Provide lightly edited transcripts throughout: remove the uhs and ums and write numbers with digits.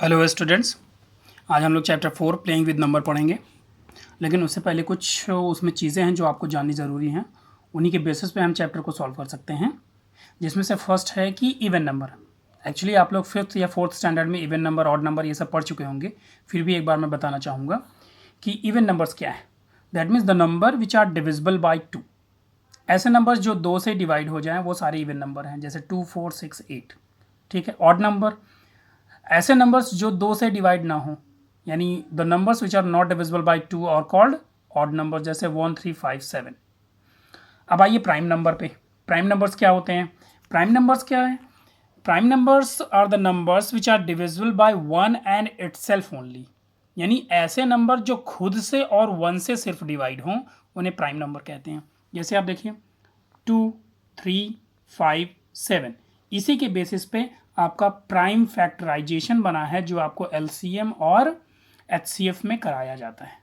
Hello students. आज हम लोग चैप्टर 4 प्लेइंग विद नंबर पढ़ेंगे, लेकिन उससे पहले कुछ उसमें चीज़ें हैं जो आपको जाननी ज़रूरी हैं। उन्हीं के बेसिस पे हम चैप्टर को सॉल्व कर सकते हैं, जिसमें से फर्स्ट है कि इवन नंबर। एक्चुअली आप लोग 5th या 4th स्टैंडर्ड में इवन नंबर, ऑड नंबर ये सब पढ़ चुके होंगे, फिर भी एक बार मैं बताना चाहूँगा कि इवन नंबर्स क्या है। That means the number which are divisible by 2। ऐसे नंबर्स जो 2 से डिवाइड हो जाएँ वो सारे इवन नंबर हैं, जैसे 2, 4, 6, 8। ठीक है। ऑड नंबर ऐसे नंबर्स जो 2 से डिवाइड ना हो, यानी the numbers which are not divisible by 2 और कॉल्ड ऑड नंबर, जैसे 1, 3, 5, 7। अब आइए प्राइम नंबर पे। प्राइम नंबर्स क्या होते हैं? प्राइम नंबर्स क्या है? Prime numbers are the numbers which are divisible by 1 and itself only. यानी ऐसे नंबर जो खुद से और 1 से सिर्फ डिवाइड हों उन्हें प्राइम नंबर कहते हैं। जैसे आप देखिए 2, 3, 5, 7, इसी के बेसिस पे आपका प्राइम फैक्टराइजेशन बना है, जो आपको एलसीएम और एचसीएफ में कराया जाता है।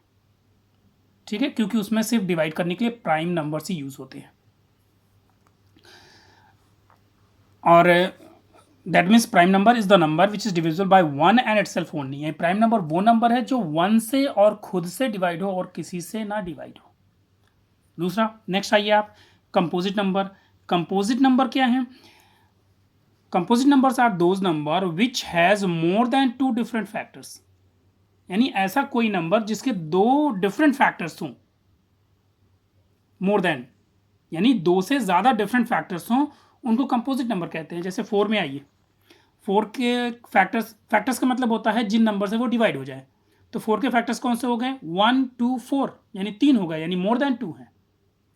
ठीक है, क्योंकि उसमें सिर्फ डिवाइड करने के लिए प्राइम नंबर्स ही यूज होते हैं। और that means prime number is the number which is divisible by 1 and itself only. यानी प्राइम नंबर वो नंबर है जो 1 से और खुद से डिवाइड हो और किसी से ना डिवाइड हो। दूसरा, नेक्स्ट आइए आप, कंपोजिट नंबर। कंपोजिट नंबर क्या है? Composite numbers are those number which has more than 2 different factors. यानी ऐसा कोई नंबर जिसके 2 डिफरेंट फैक्टर्स हों, मोर देन, यानी 2 से ज़्यादा डिफरेंट फैक्टर्स हों, उनको कंपोजिट नंबर कहते हैं। जैसे 4 में आइए, 4 के फैक्टर्स का मतलब होता है जिन नंबर से वो डिवाइड हो जाए। तो 4 के फैक्टर्स कौन से हो गए? 1, 2, 4, यानी 3 हो गए, यानी मोर देन 2 है,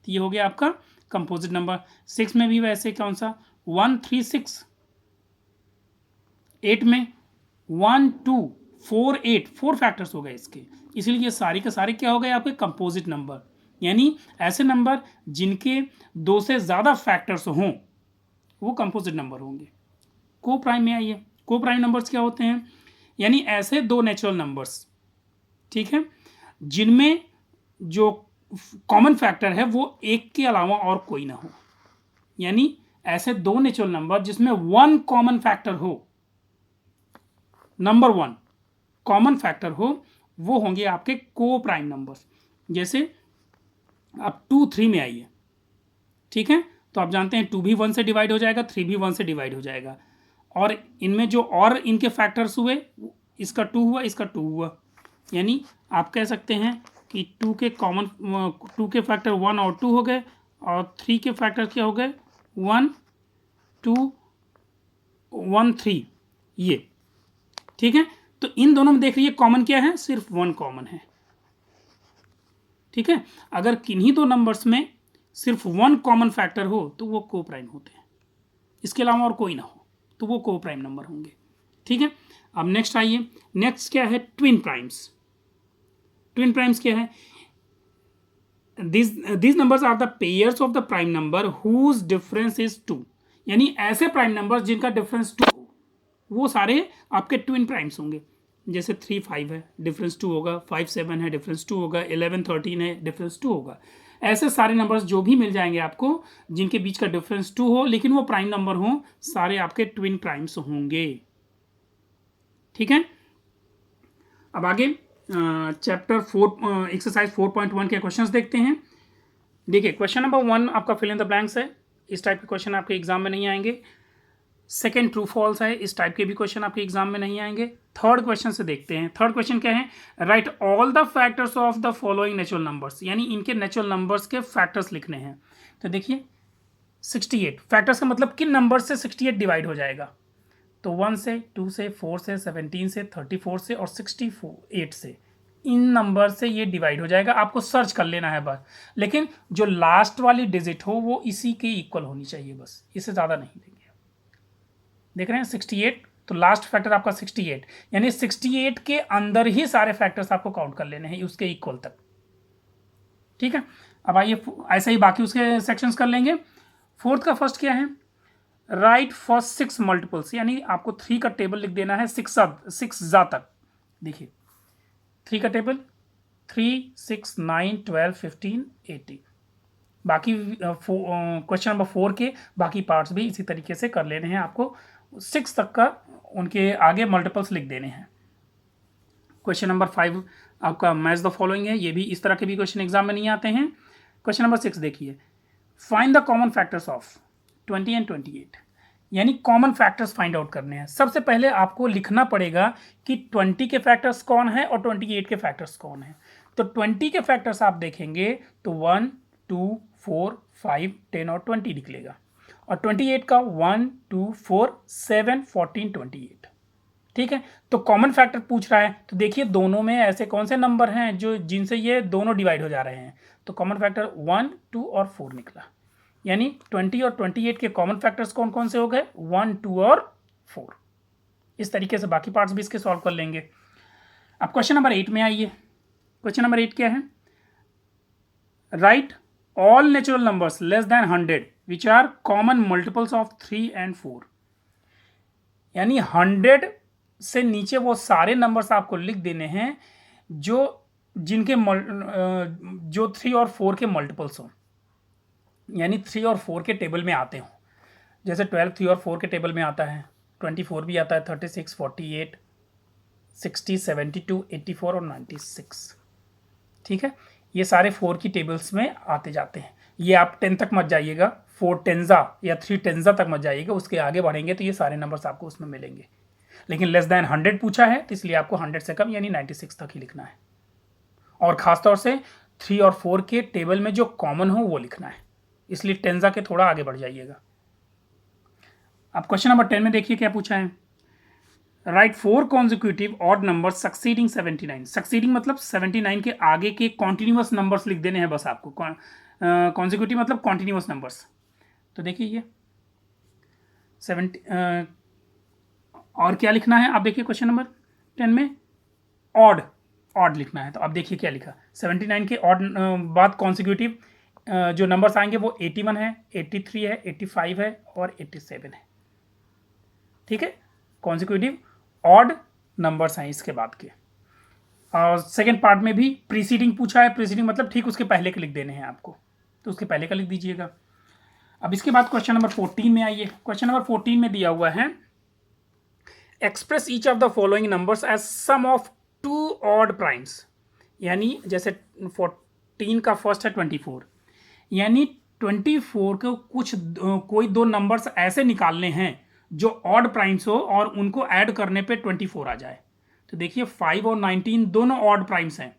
तो ये हो गया आपका कंपोजिट नंबर। 6 में भी वैसे कौन सा? 1, 3, 6। 8 में 1, 2, 4, 8, 4 फैक्टर्स हो गए इसके, इसलिए ये सारे के सारे क्या हो गए आपके? Composite number. यानी ऐसे नंबर जिनके 2 से ज़्यादा फैक्टर्स हों वो कंपोजिट नंबर होंगे। को प्राइम में आइए, को प्राइम नंबर्स क्या होते हैं? यानी ऐसे 2 नेचुरल नंबर्स, ठीक है, जिनमें जो कॉमन फैक्टर है वो एक के अलावा और कोई ना हो। यानी ऐसे 2 नेचुरल नंबर जिसमें 1 कॉमन फैक्टर हो, नंबर 1 कॉमन फैक्टर हो, वो होंगे आपके को प्राइम नंबर्स। जैसे आप 2, 3 में आइए, ठीक है, तो आप जानते हैं 2 भी 1 से डिवाइड हो जाएगा, 3 भी 1 से डिवाइड हो जाएगा, और इनमें जो और इनके फैक्टर्स हुए, इसका 2 हुआ, इसका 2 हुआ, यानी आप कह सकते हैं कि 2 के फैक्टर 1 और 2 हो गए, और 3 के फैक्टर क्या हो गए? 1, 2, 1, 3, ये, ठीक है। तो इन दोनों में देख रही है कॉमन क्या है? सिर्फ 1 कॉमन है, ठीक है। अगर किन्हीं 2 नंबर्स में सिर्फ 1 कॉमन फैक्टर हो तो वो को प्राइम होते हैं, इसके अलावा और कोई ना हो तो वो को प्राइम नंबर होंगे, ठीक है। अब नेक्स्ट आइए, नेक्स्ट क्या है? Twin primes. ट्विन प्राइम्स क्या है? these numbers are the pairs of the prime number whose difference is 2। यानी ऐसे प्राइम नंबर्स जिनका डिफरेंस 2 हो, वो सारे आपके ट्विन प्राइम्स होंगे। जैसे 3, 5 है, डिफरेंस 2 होगा, 5, 7 है, डिफरेंस 2 होगा, 11, 13 है, डिफरेंस 2 होगा। ऐसे सारे नंबर्स जो भी मिल जाएंगे आपको जिनके बीच का डिफरेंस 2 हो लेकिन वो प्राइम नंबर हो, सारे आपके ट्विन प्राइम्स होंगे, ठीक है। अब आगे चैप्टर 4 एक्सरसाइज 4.1 के क्वेश्चंस देखते हैं। देखिए क्वेश्चन नंबर 1 आपका फिल इन द ब्लैंक्स है। इस टाइप के क्वेश्चन आपके एग्जाम में नहीं आएंगे। सेकेंड ट्रू फॉल्स है, इस टाइप के भी क्वेश्चन आपके एग्जाम में नहीं आएंगे। थर्ड क्वेश्चन से देखते हैं। थर्ड क्वेश्चन क्या है? Right all the factors of the following natural numbers, यानी इनके नेचुरल नंबर्स के फैक्टर्स लिखने हैं। तो देखिए 68 फैक्टर्स का मतलब किन नंबर से 68 डिवाइड हो जाएगा? तो 1 से, 2 से, 4 से, 17 से, 34 से और 68 से, इन नंबर से ये डिवाइड हो जाएगा। आपको सर्च कर लेना है बस, लेकिन जो लास्ट वाली डिजिट हो वो इसी के इक्वल होनी चाहिए, बस इससे ज़्यादा नहीं देंगे। देख रहे हैं 68, तो लास्ट फैक्टर आपका 68, यानी 68 के अंदर ही सारे फैक्टर्स आपको काउंट कर लेने हैं उसके इक्वल तक, ठीक है। अब आइए ऐसे ही बाकी उसके सेक्शंस कर लेंगे। फोर्थ का फर्स्ट क्या है? राइट फर्स्ट 6 मल्टीपल्स, यानी आपको 3 का टेबल लिख देना है 6 जा तक। देखिए 3 का टेबल 3, 6, 9, 12, 15, 18। बाकी क्वेश्चन नंबर 4 के बाकी पार्ट्स भी इसी तरीके से कर लेने हैं। आपको 6 तक का उनके आगे मल्टीपल्स लिख देने हैं। क्वेश्चन नंबर 5 आपका मैच द फॉलोइंग है, ये भी इस तरह के भी क्वेश्चन एग्जाम में नहीं आते हैं। क्वेश्चन नंबर 6 देखिए, find the common factors of 20 and 28, यानी कॉमन फैक्टर्स फाइंड आउट करने हैं। सबसे पहले आपको लिखना पड़ेगा कि 20 के फैक्टर्स कौन है और 28 के फैक्टर्स कौन है। तो 20 के फैक्टर्स आप देखेंगे तो 1, 2, 4, 5, 10 और 20 निकलेगा, और 28 का 1, 2, 4, 7, 14, 28। ठीक है, तो कॉमन फैक्टर पूछ रहा है, तो देखिए दोनों में ऐसे कौन से नंबर हैं जो जिनसे ये दोनों डिवाइड हो जा रहे हैं। तो कॉमन फैक्टर 1, 2 और 4 निकला, यानी 20 और 28 के कॉमन फैक्टर्स कौन कौन से हो गए, 1, 2 और 4। इस तरीके से बाकी पार्ट्स भी इसके सॉल्व कर लेंगे। अब क्वेश्चन नंबर 8 में आइए। क्वेश्चन नंबर 8 क्या है, right all natural numbers less than 100 which are common multiples of 3 and 4, यानी 100 से नीचे वो सारे नंबर्स आपको लिख देने हैं जो जिनके जो 3 और 4 के मल्टीपल्स हों, यानी 3 और 4 के टेबल में आते हों। जैसे 12 3 और 4 के टेबल में आता है, 24 भी आता है, 36, 48, 60, 72, 84 और 96। ठीक है, ये सारे 4 की टेबल्स में आते जाते हैं। ये आप 10 तक मत जाइएगा, 4 टेंजा या 3 टेंजा तक मत जाइएगा, उसके आगे बढ़ेंगे तो ये सारे नंबर्स आपको उसमें मिलेंगे। लेकिन लेस देन 100 पूछा है तो इसलिए आपको 100 से कम यानी 96 तक ही लिखना है, और ख़ासतौर से 3 और 4 के टेबल में जो कॉमन हो वो लिखना है, इसलिए टेंजा के थोड़ा आगे बढ़ जाइएगा। अब क्वेश्चन नंबर 10 में देखिए क्या पूछा है, right 4 consecutive odd numbers succeeding 79। Succeeding मतलब 79 के आगे के कॉन्टिन्यूस नंबर्स लिख देने हैं बस आपको। कॉन्जिक्यूटिव मतलब कॉन्टिन्यूस नंबर्स। तो देखिए ये 70 और क्या लिखना है, आप देखिए क्वेश्चन नंबर 10 में ऑड लिखना है। तो अब देखिए क्या लिखा, 79 के ऑड बाद कॉन्जिक्यूटिव जो नंबर्स आएंगे वो 81 है, 83 है, 85 है और 87 है। ठीक है, कॉन्जिक्यूटिव ऑड नंबर्स हैं इसके बाद के। और सेकेंड पार्ट में भी प्रीसीडिंग पूछा है, प्रीसीडिंग मतलब ठीक उसके पहले के लिख देने हैं आपको, तो उसके पहले का लिख दीजिएगा। अब इसके बाद क्वेश्चन नंबर 14 में आइए। क्वेश्चन नंबर 14 में दिया हुआ है, express each of the following numbers as sum of 2 odd primes, यानी जैसे 14 का फर्स्ट है 24, यानी 24 को कोई 2 नंबर्स ऐसे निकालने हैं जो ऑड प्राइम्स हो और उनको ऐड करने पे 24 आ जाए। तो देखिए 5 और 19 दोनों ऑड प्राइम्स हैं।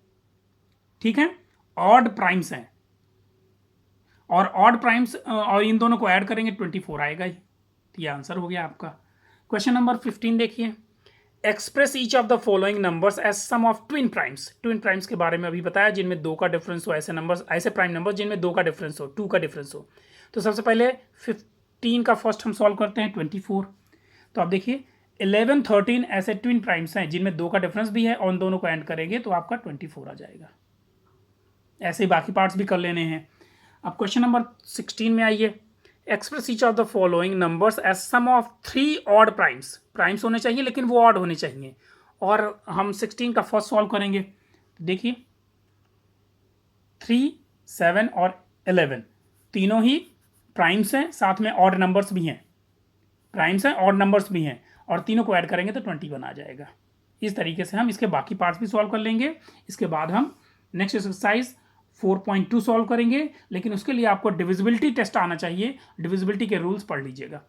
ठीक है, ऑड प्राइम्स हैं, और ऑड प्राइम्स और इन दोनों को ऐड करेंगे 24 आएगा ही। तो ये आंसर हो गया आपका। क्वेश्चन नंबर 15 देखिए, express each of the following numbers as sum of twin primes. Twin primes के बारे में अभी बताया, जिनमें 2 का डिफरेंस हो, ऐसे नंबर्स, ऐसे प्राइम नंबर जिनमें 2 का डिफरेंस हो, 2 का डिफरेंस हो। तो सबसे पहले 15 का फर्स्ट हम सॉल्व करते हैं 24। तो आप देखिए 11, 13 ऐसे ट्विन प्राइम्स हैं जिनमें 2 का डिफरेंस भी है, और उन दोनों को ऐड करेंगे तो आपका 24 आ जाएगा। ऐसे ही बाकी पार्ट्स भी कर लेने हैं। अब क्वेश्चन नंबर 16 में आइए, express each of the following numbers as sum of 3 odd primes. Primes होने चाहिए लेकिन वो ऑड होने चाहिए, और हम 16 का फर्स्ट सॉल्व करेंगे। देखिए 3, 7 और 11 तीनों ही प्राइम्स हैं, साथ में ऑड नंबर्स भी हैं, प्राइम्स हैं ऑड नंबर्स भी हैं, और तीनों को ऐड करेंगे तो 21 आ जाएगा। इस तरीके से हम इसके बाकी पार्ट्स भी सॉल्व कर लेंगे। इसके बाद हम नेक्स्ट एक्सरसाइज 4.2 सॉल्व करेंगे, लेकिन उसके लिए आपको डिविजिबिलिटी टेस्ट आना चाहिए। डिविजिबिलिटी के रूल्स पढ़ लीजिएगा।